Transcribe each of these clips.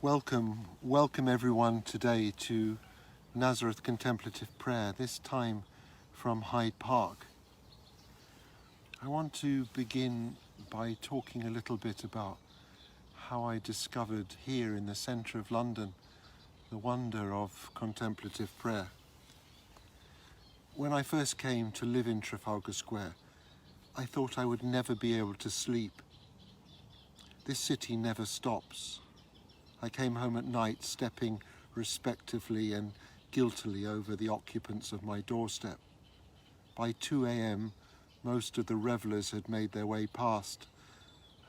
Welcome everyone today to Nazareth Contemplative Prayer, this time from Hyde Park. I want to begin by talking a little bit about how I discovered here in the centre of London the wonder of contemplative prayer. When I first came to live in Trafalgar Square, I thought I would never be able to sleep. This city never stops. I came home at night stepping respectively and guiltily over the occupants of my doorstep. By 2 a.m, most of the revellers had made their way past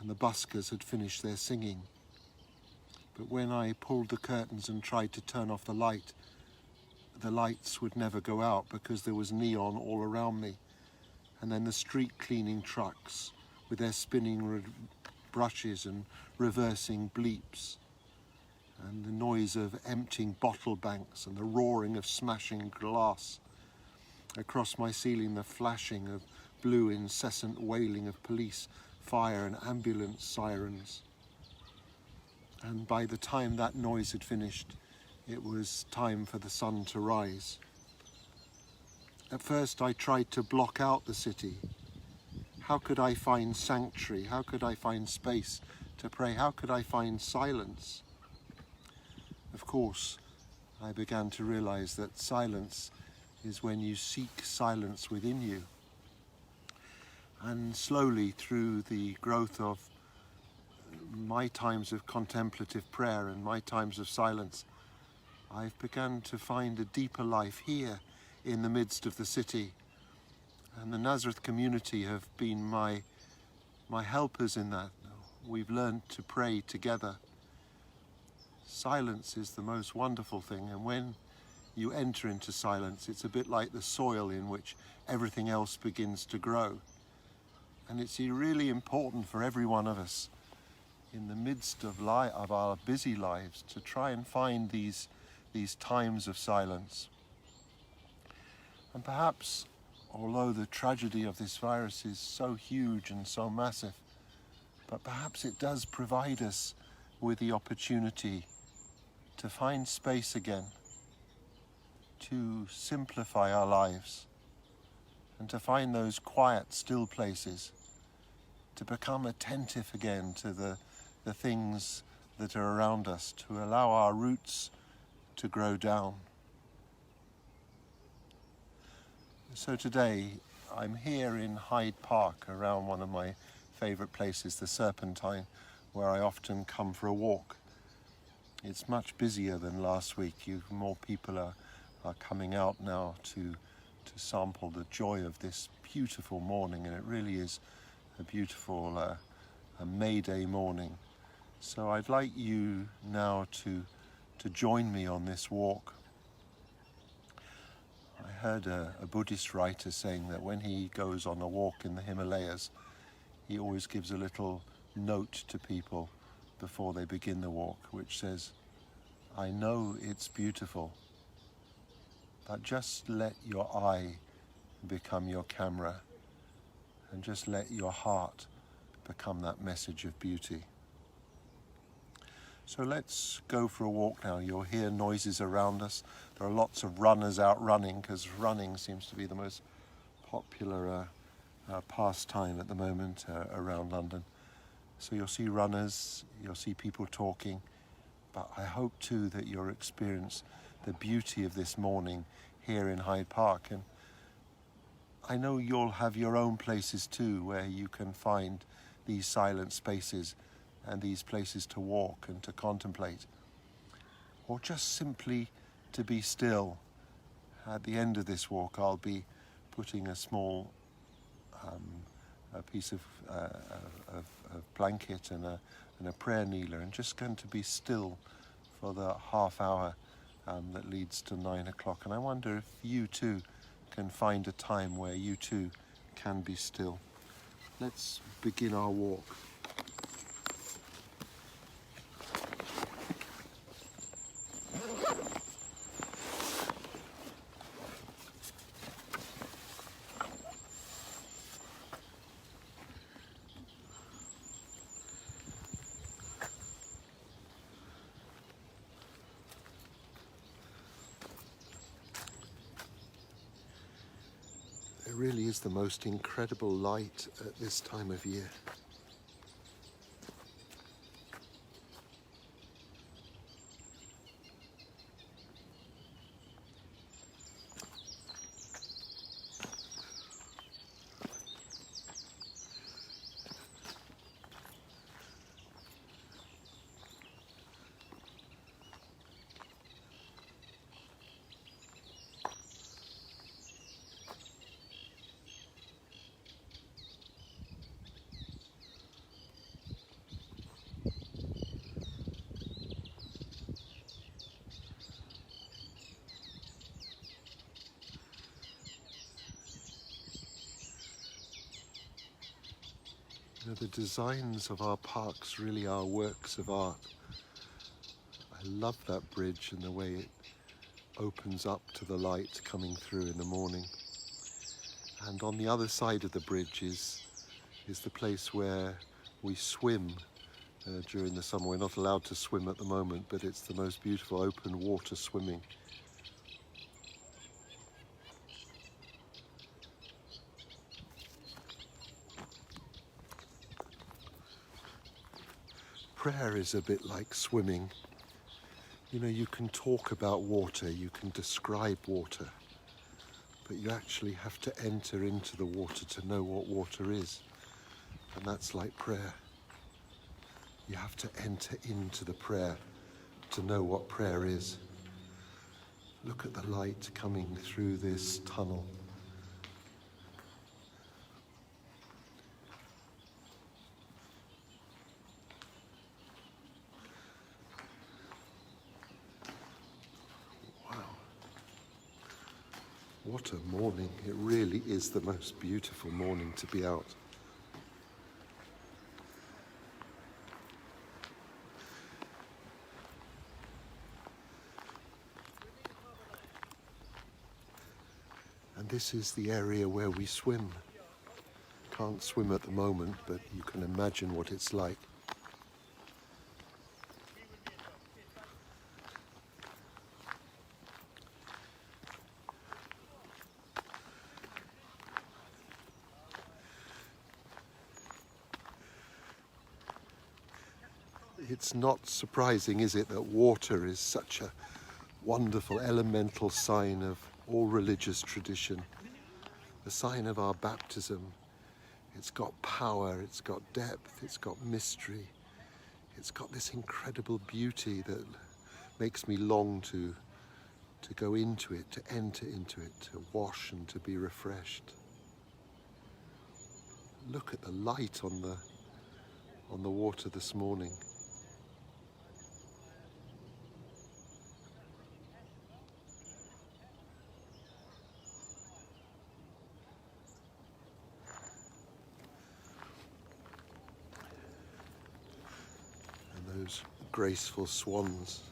and the buskers had finished their singing. But when I pulled the curtains and tried to turn off the lights would never go out because there was neon all around me. And then the street cleaning trucks with their spinning brushes and reversing bleeps, and the noise of emptying bottle banks and the roaring of smashing glass. Across my ceiling, the flashing of blue incessant wailing of police, fire and ambulance sirens. And by the time that noise had finished, it was time for the sun to rise. At first I tried to block out the city. How could I find sanctuary? How could I find space to pray? How could I find silence? Of course, I began to realize that silence is when you seek silence within you. And slowly, through the growth of my times of contemplative prayer and my times of silence, I've begun to find a deeper life here in the midst of the city. And the Nazareth community have been my helpers in that. We've learned to pray together. Silence is the most wonderful thing, and when you enter into silence, it's a bit like the soil in which everything else begins to grow. And it's really important for every one of us in the midst of our busy lives to try and find these times of silence. And perhaps, although the tragedy of this virus is so huge and so massive, but perhaps it does provide us with the opportunity to find space again, to simplify our lives, and to find those quiet, still places, to become attentive again to the things that are around us, to allow our roots to grow down. So today, I'm here in Hyde Park, around one of my favourite places, the Serpentine, where I often come for a walk. It's much busier than last week. More people are coming out now to sample the joy of this beautiful morning, and it really is a beautiful a May Day morning. So I'd like you now to join me on this walk. I heard a Buddhist writer saying that when he goes on a walk in the Himalayas, he always gives a little note to people before they begin the walk, which says, "I know it's beautiful, but just let your eye become your camera, and just let your heart become that message of beauty." So let's go for a walk now. You'll hear noises around us. There are lots of runners out running, because running seems to be the most popular pastime at the moment around London. So you'll see runners, you'll see people talking, but I hope too that you'll experience the beauty of this morning here in Hyde Park. And I know you'll have your own places too where you can find these silent spaces and these places to walk and to contemplate, or just simply to be still. At the end of this walk, I'll be putting a small a piece of blanket and a prayer kneeler, and just going to be still for the half hour that leads to 9 o'clock. And I wonder if you too can find a time where you too can be still. Let's begin our walk. It really is the most incredible light at this time of year. You know, the designs of our parks really are works of art. I love that bridge and the way it opens up to the light coming through in the morning. And on the other side of the bridge is the place where we swim during the summer. We're not allowed to swim at the moment, but it's the most beautiful open water swimming. Prayer is a bit like swimming. You know, you can talk about water, you can describe water, but you actually have to enter into the water to know what water is. And that's like prayer. You have to enter into the prayer to know what prayer is. Look at the light coming through this tunnel. What a morning. It really is the most beautiful morning to be out. And this is the area where we swim. Can't swim at the moment, but you can imagine what it's like. It's not surprising, is it, that water is such a wonderful elemental sign of all religious tradition, the sign of our baptism. It's got power, it's got depth, it's got mystery, it's got this incredible beauty that makes me long to go into it, to enter into it, to wash and to be refreshed. Look at the light on the water this morning. Those graceful swans.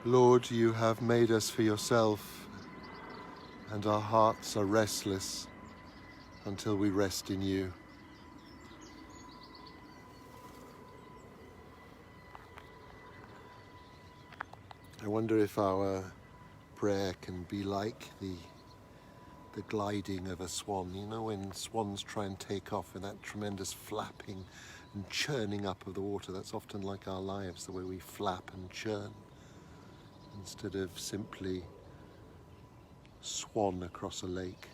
Lord, you have made us for yourself, and our hearts are restless until we rest in you. I wonder if our prayer can be like the gliding of a swan. You know, when swans try and take off with that tremendous flapping and churning up of the water. That's often like our lives, the way we flap and churn instead of simply swan across a lake.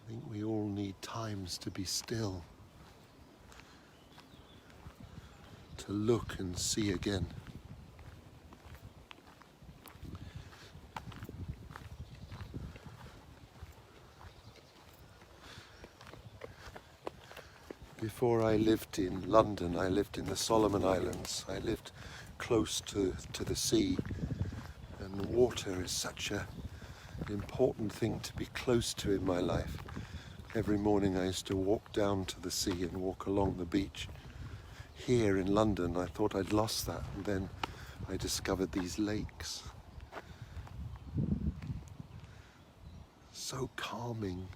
I think we all need times to be still, to look and see again. Before I lived in London, I lived in the Solomon Islands. I lived close to the sea, and water is such an important thing to be close to in my life. Every morning I used to walk down to the sea and walk along the beach. Here in London I thought I'd lost that, and then I discovered these lakes. So calming.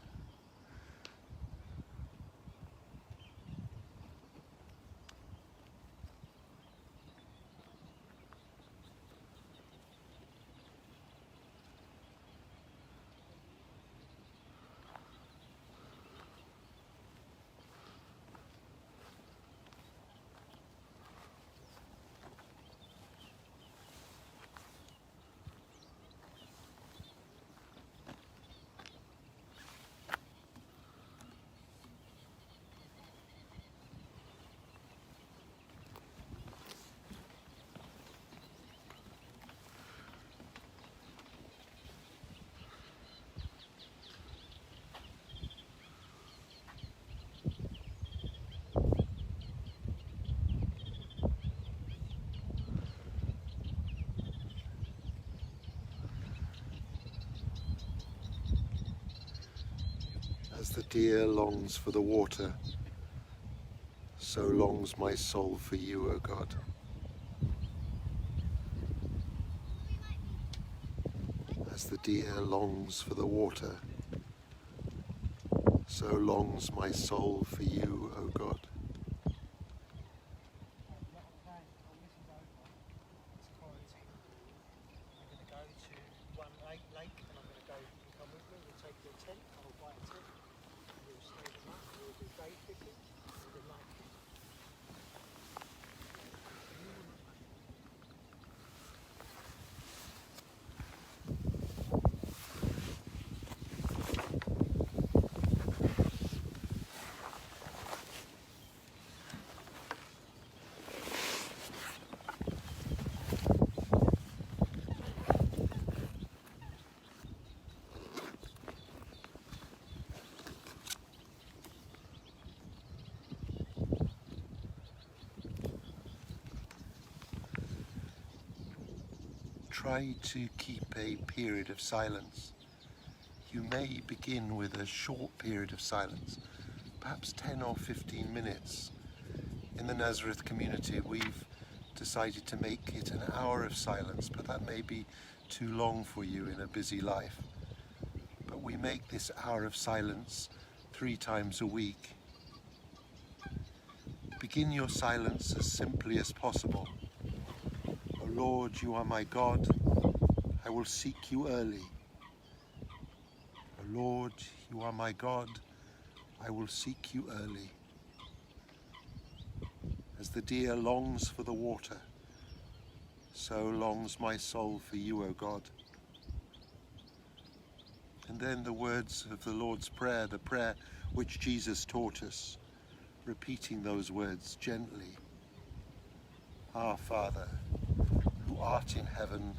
As the deer longs for the water, so longs my soul for you, O God. As the deer longs for the water, so longs my soul for you, O God. Try to keep a period of silence. You may begin with a short period of silence, perhaps 10 or 15 minutes. In the Nazareth community, we've decided to make it an hour of silence, but that may be too long for you in a busy life. But we make this hour of silence 3 times a week. Begin your silence as simply as possible. O Lord, you are my God, I will seek you early. O Lord, you are my God, I will seek you early. As the deer longs for the water, so longs my soul for you, O God. And then the words of the Lord's Prayer, the prayer which Jesus taught us, repeating those words gently. Our Father, who art in heaven,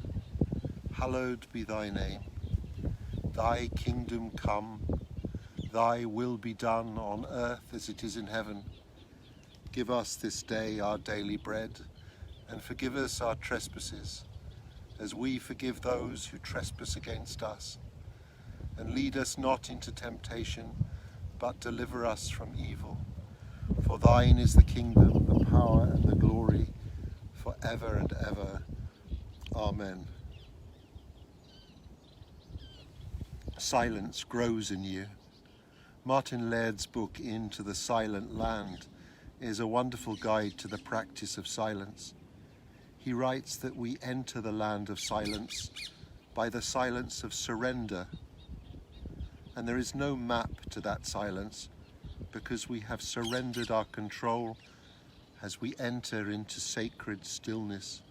hallowed be thy name. Thy kingdom come, thy will be done on earth as it is in heaven. Give us this day our daily bread, and forgive us our trespasses, as we forgive those who trespass against us. And lead us not into temptation, but deliver us from evil. For thine is the kingdom, the power, and the glory, forever and ever. Amen. Silence grows in you. Martin Laird's book, Into the Silent Land, is a wonderful guide to the practice of silence. He writes that we enter the land of silence by the silence of surrender. And there is no map to that silence, because we have surrendered our control as we enter into sacred stillness.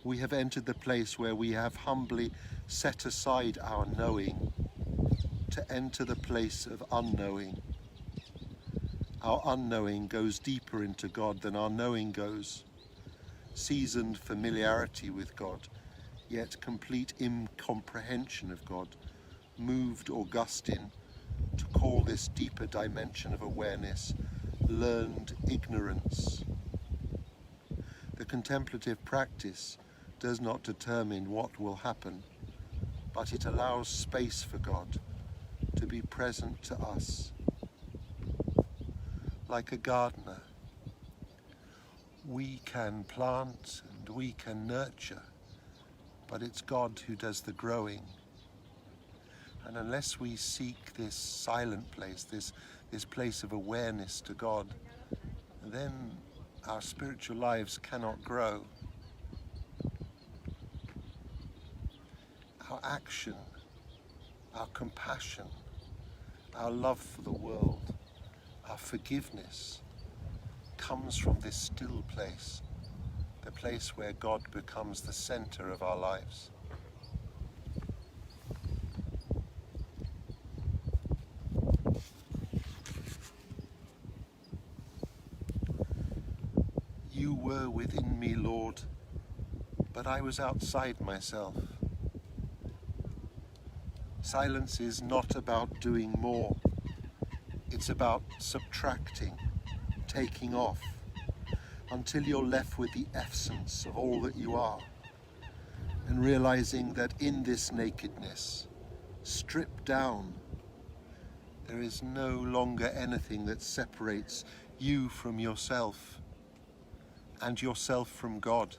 We have entered the place where we have humbly set aside our knowing to enter the place of unknowing. Our unknowing goes deeper into God than our knowing goes. Seasoned familiarity with God, yet complete incomprehension of God, moved Augustine to call this deeper dimension of awareness learned ignorance. The contemplative practice does not determine what will happen, but it allows space for God to be present to us. Like a gardener, we can plant and we can nurture, but it's God who does the growing. And unless we seek this silent place, this place of awareness to God, then our spiritual lives cannot grow. Our action, our compassion, our love for the world, our forgiveness comes from this still place, the place where God becomes the center of our lives. You were within me, Lord, but I was outside myself. Silence is not about doing more. It's about subtracting, taking off, until you're left with the essence of all that you are, and realizing that in this nakedness, stripped down, there is no longer anything that separates you from yourself and yourself from God.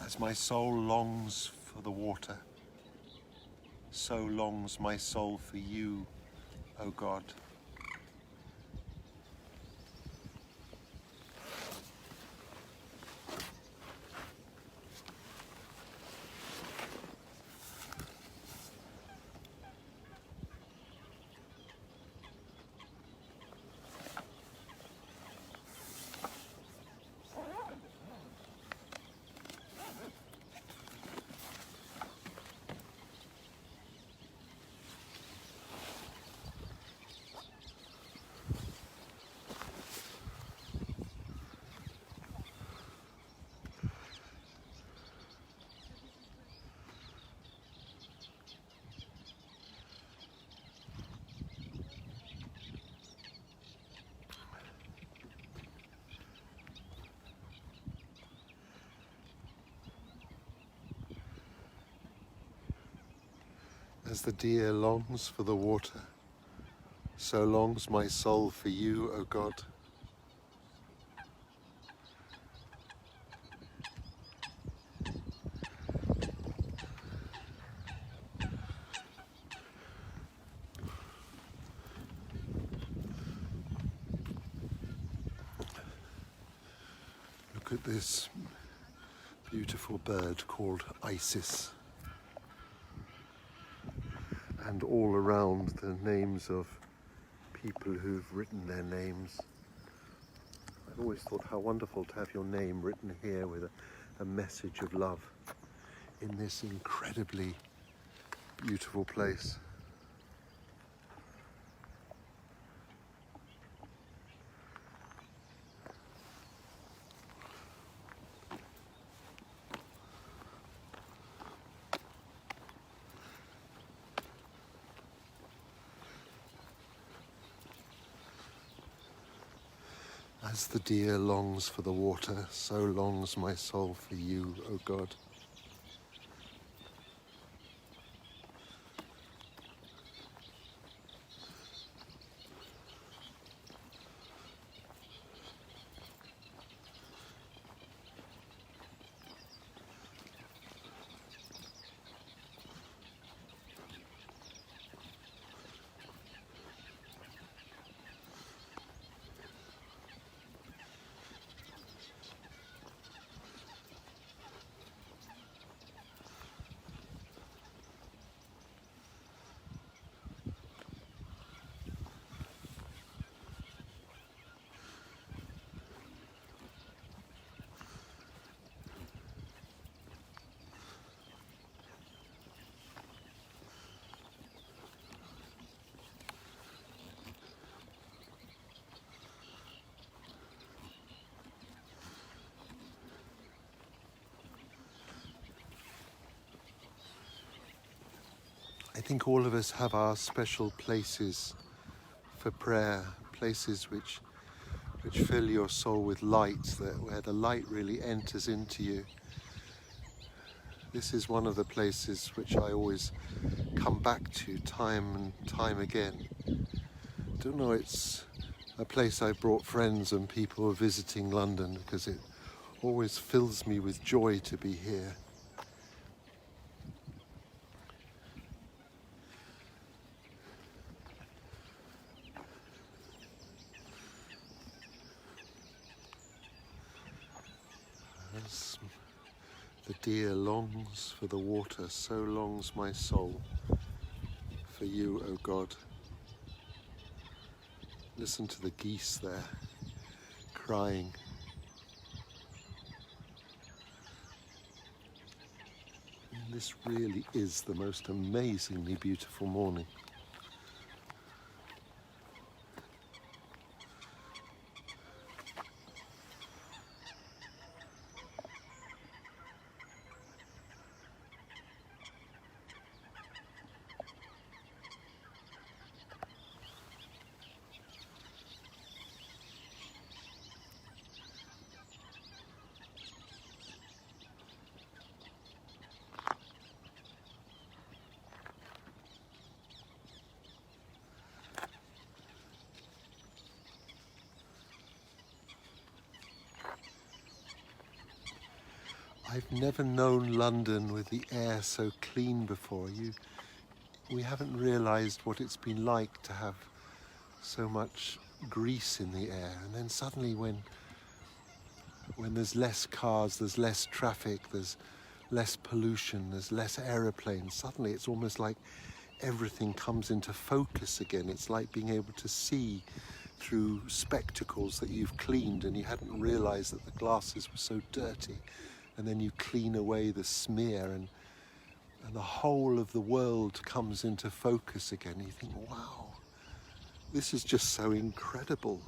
As my soul longs for the water, so longs my soul for you, O God. As the deer longs for the water, so longs my soul for you, O God. Look at this beautiful bird called Isis. And all around the names of people who've written their names. I've always thought how wonderful to have your name written here with a message of love in this incredibly beautiful place. As the deer longs for the water, so longs my soul for you, O God. think all of us have our special places for prayer, places which fill your soul with light, where the light really enters into you. This is one of the places which I always come back to time and time again. I don't know, it's a place I brought friends and people visiting London because it always fills me with joy to be here. As the deer longs for the water, so longs my soul for you, O God. Listen to the geese there, crying. And this really is the most amazingly beautiful morning. I've never known London with the air so clean before. We haven't realised what it's been like to have so much grease in the air. And then suddenly when there's less cars, there's less traffic, there's less pollution, there's less aeroplanes, suddenly it's almost like everything comes into focus again. It's like being able to see through spectacles that you've cleaned and you hadn't realised that the glasses were so dirty. And then you clean away the smear and the whole of the world comes into focus again. You think, wow, this is just so incredible.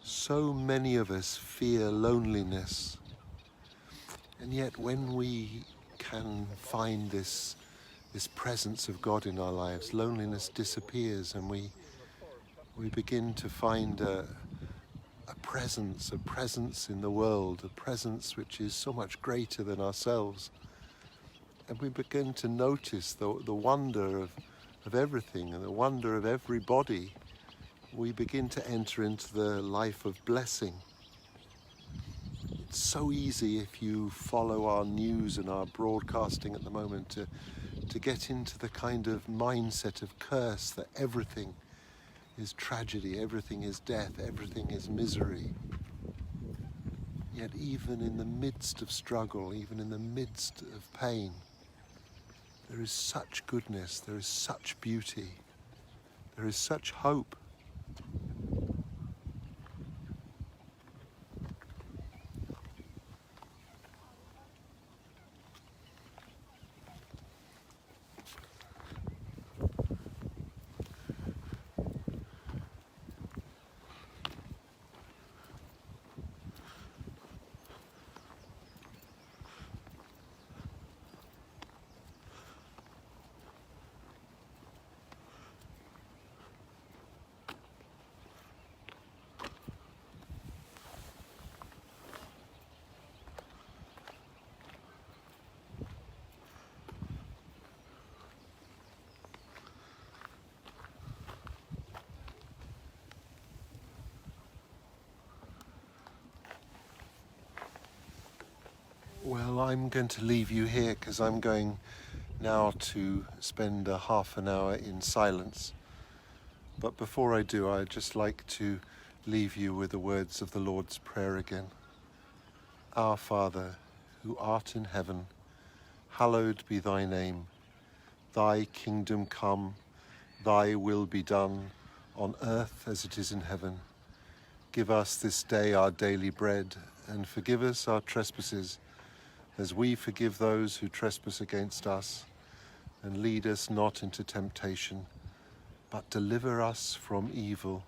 So many of us fear loneliness, and yet when we can find this presence of God in our lives, loneliness disappears and we begin to find a presence in the world, a presence which is so much greater than ourselves. And we begin to notice the wonder of everything and the wonder of everybody. We begin to enter into the life of blessing. It's so easy if you follow our news and our broadcasting at the moment to get into the kind of mindset of curse that everything is tragedy, everything is death, everything is misery. Yet even in the midst of struggle, even in the midst of pain, there is such goodness, there is such beauty, there is such hope. Well, I'm going to leave you here because I'm going now to spend a half an hour in silence. But before I do, I'd just like to leave you with the words of the Lord's Prayer again. Our Father, who art in heaven, hallowed be thy name. Thy kingdom come, thy will be done, on earth as it is in heaven. Give us this day our daily bread, and forgive us our trespasses, as we forgive those who trespass against us. And lead us not into temptation, but deliver us from evil.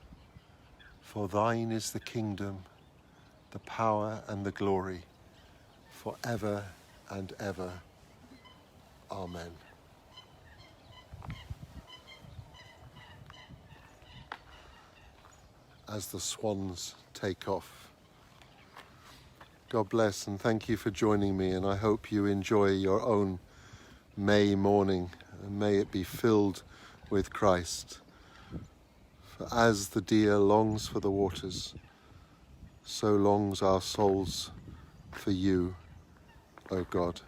For thine is the kingdom, the power and the glory, forever and ever. Amen. As the swans take off. God bless and thank you for joining me, and I hope you enjoy your own May morning, and may it be filled with Christ. For as the deer longs for the waters, so longs our souls for you, O God.